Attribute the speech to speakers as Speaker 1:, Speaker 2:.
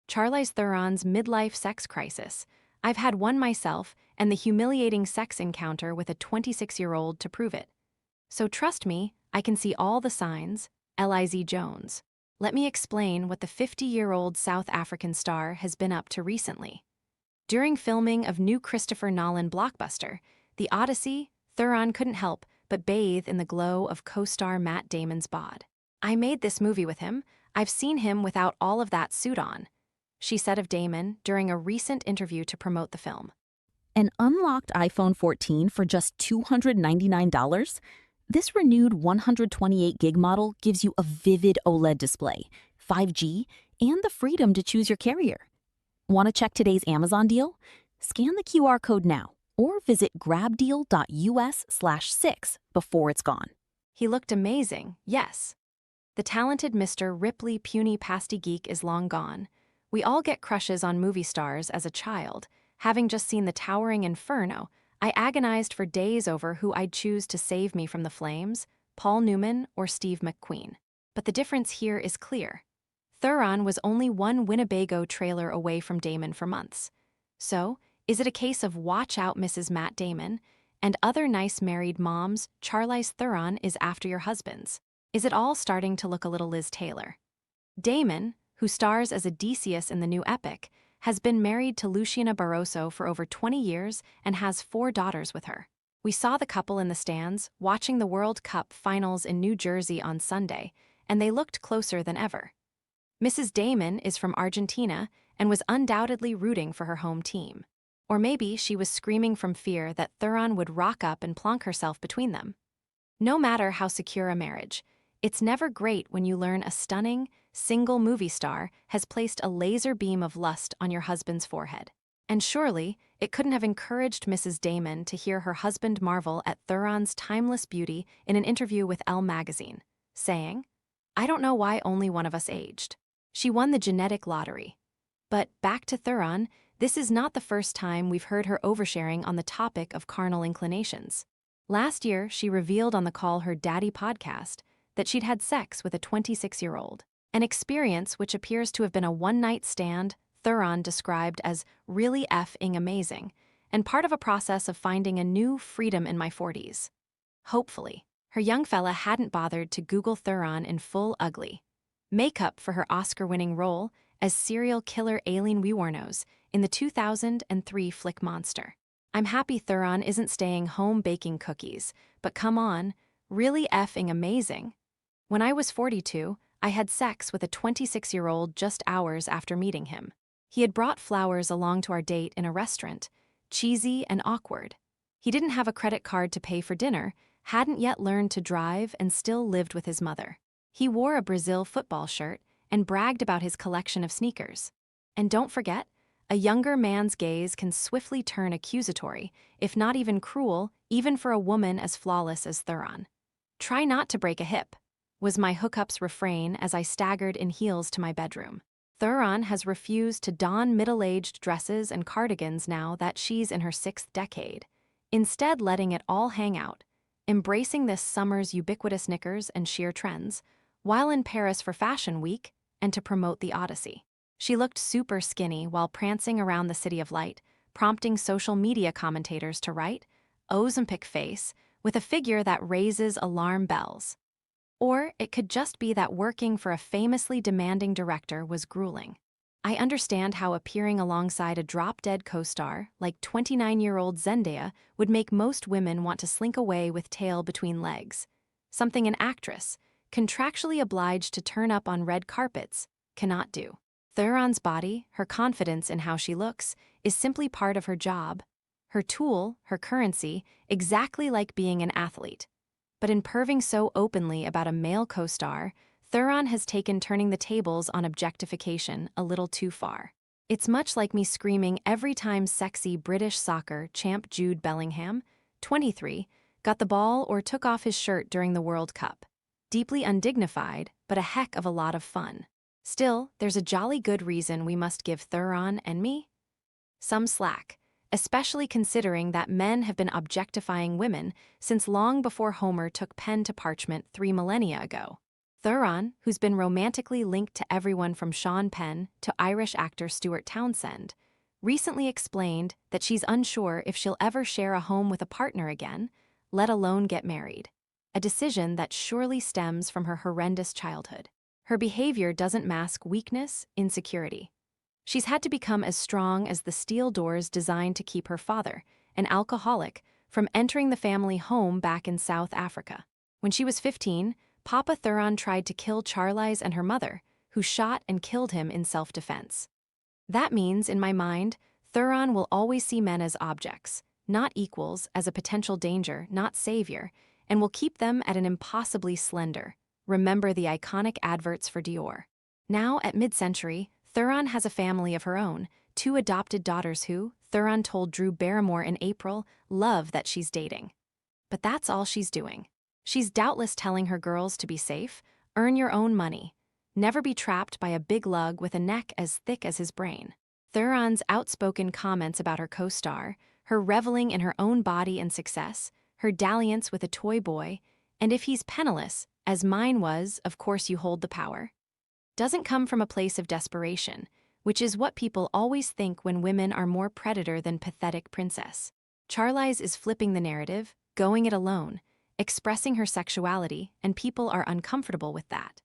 Speaker 1: Charlize Theron's midlife sex crisis. I've had one myself, and the humiliating sex encounter with a 26-year-old to prove it. So trust me, I can see all the signs. Liz Jones. Let me explain what the 50-year-old South African star has been up to recently. During filming of new Christopher Nolan blockbuster, The Odyssey, Theron couldn't help but bathe in the glow of co-star Matt Damon's bod. "I made this movie with him. I've seen him without all of that suit on," she said of Damon during a recent interview to promote the film.
Speaker 2: An unlocked iPhone 14 for just $299? This renewed 128 gig model gives you a vivid OLED display, 5G, and the freedom to choose your carrier. Want to check today's Amazon deal? Scan the QR code now or visit grabdeal.us/6 before it's gone.
Speaker 1: He looked amazing, yes. The talented Mr. Ripley puny pasty geek is long gone. We all get crushes on movie stars as a child. Having just seen the towering Inferno, I agonized for days over who I'd choose to save me from the flames, Paul Newman or Steve McQueen. But the difference here is clear. Theron was only one Winnebago trailer away from Damon for months. So, is it a case of watch out Mrs. Matt Damon, and other nice married moms, Charlize Theron is after your husbands? Is it all starting to look a little Liz Taylor? Damon, who stars as Odysseus in the new epic, has been married to Luciana Barroso for over 20 years and has 4 daughters with her. We saw the couple in the stands watching the World Cup finals in New Jersey on Sunday, and they looked closer than ever. Mrs. Damon is from Argentina and was undoubtedly rooting for her home team. Or maybe she was screaming from fear that Theron would rock up and plonk herself between them. No matter how secure a marriage, it's never great when you learn a stunning, single movie star has placed a laser beam of lust on your husband's forehead. And surely, it couldn't have encouraged Mrs. Damon to hear her husband marvel at Theron's timeless beauty in an interview with Elle magazine, saying, "I don't know why only one of us aged. She won the genetic lottery." But back to Theron, this is not the first time we've heard her oversharing on the topic of carnal inclinations. Last year, she revealed on the Call Her Daddy podcast that she'd had sex with a 26-year-old, an experience which appears to have been a one-night stand Theron described as really effing amazing, and part of a process of finding a new freedom in my 40s. Hopefully, her young fella hadn't bothered to Google Theron in full ugly makeup for her Oscar-winning role as serial killer Aileen Wuornos in the 2003 flick Monster. I'm happy Theron isn't staying home baking cookies, but come on, really effing amazing. When I was 42, I had sex with a 26-year-old just hours after meeting him. He had brought flowers along to our date in a restaurant, cheesy and awkward. He didn't have a credit card to pay for dinner, hadn't yet learned to drive, and still lived with his mother. He wore a Brazil football shirt and bragged about his collection of sneakers. And don't forget, a younger man's gaze can swiftly turn accusatory, if not even cruel, even for a woman as flawless as Theron. "Try not to break a hip," was my hookup's refrain as I staggered in heels to my bedroom. Theron has refused to don middle-aged dresses and cardigans now that she's in her 6th decade, instead letting it all hang out, embracing this summer's ubiquitous knickers and sheer trends, while in Paris for Fashion Week and to promote the Odyssey. She looked super skinny while prancing around the City of Light, prompting social media commentators to write, "Ozempic face," with a figure that raises alarm bells. Or it could just be that working for a famously demanding director was grueling. I understand how appearing alongside a drop-dead co-star like 29-year-old Zendaya would make most women want to slink away with tail between legs, something an actress, contractually obliged to turn up on red carpets, cannot do. Theron's body, her confidence in how she looks, is simply part of her job, her tool, her currency, exactly like being an athlete. But in perving so openly about a male co-star, Theron has taken turning the tables on objectification a little too far. It's much like me screaming every time sexy British soccer champ Jude Bellingham, 23, got the ball or took off his shirt during the World Cup. Deeply undignified, but a heck of a lot of fun. Still, there's a jolly good reason we must give Theron and me some slack, especially considering that men have been objectifying women since long before Homer took pen to parchment 3 millennia ago. Theron, who's been romantically linked to everyone from Sean Penn to Irish actor Stuart Townsend, recently explained that she's unsure if she'll ever share a home with a partner again, let alone get married. A decision that surely stems from her horrendous childhood. Her behavior doesn't mask weakness, insecurity. She's had to become as strong as the steel doors designed to keep her father, an alcoholic, from entering the family home back in South Africa. When she was 15, Papa Theron tried to kill Charlize and her mother, who shot and killed him in self-defense. That means, in my mind, Theron will always see men as objects, not equals, as a potential danger, not savior, and will keep them at an impossibly slender. Remember the iconic adverts for Dior. Now, at mid-century, Theron has a family of her own, 2 adopted daughters who, Theron told Drew Barrymore in April, love that she's dating. But that's all she's doing. She's doubtless telling her girls to be safe, earn your own money, never be trapped by a big lug with a neck as thick as his brain. Theron's outspoken comments about her co-star, her reveling in her own body and success, her dalliance with a toy boy, and if he's penniless, as mine was, of course you hold the power, doesn't come from a place of desperation, which is what people always think when women are more predator than pathetic princess. Charlize is flipping the narrative, going it alone, expressing her sexuality, and people are uncomfortable with that.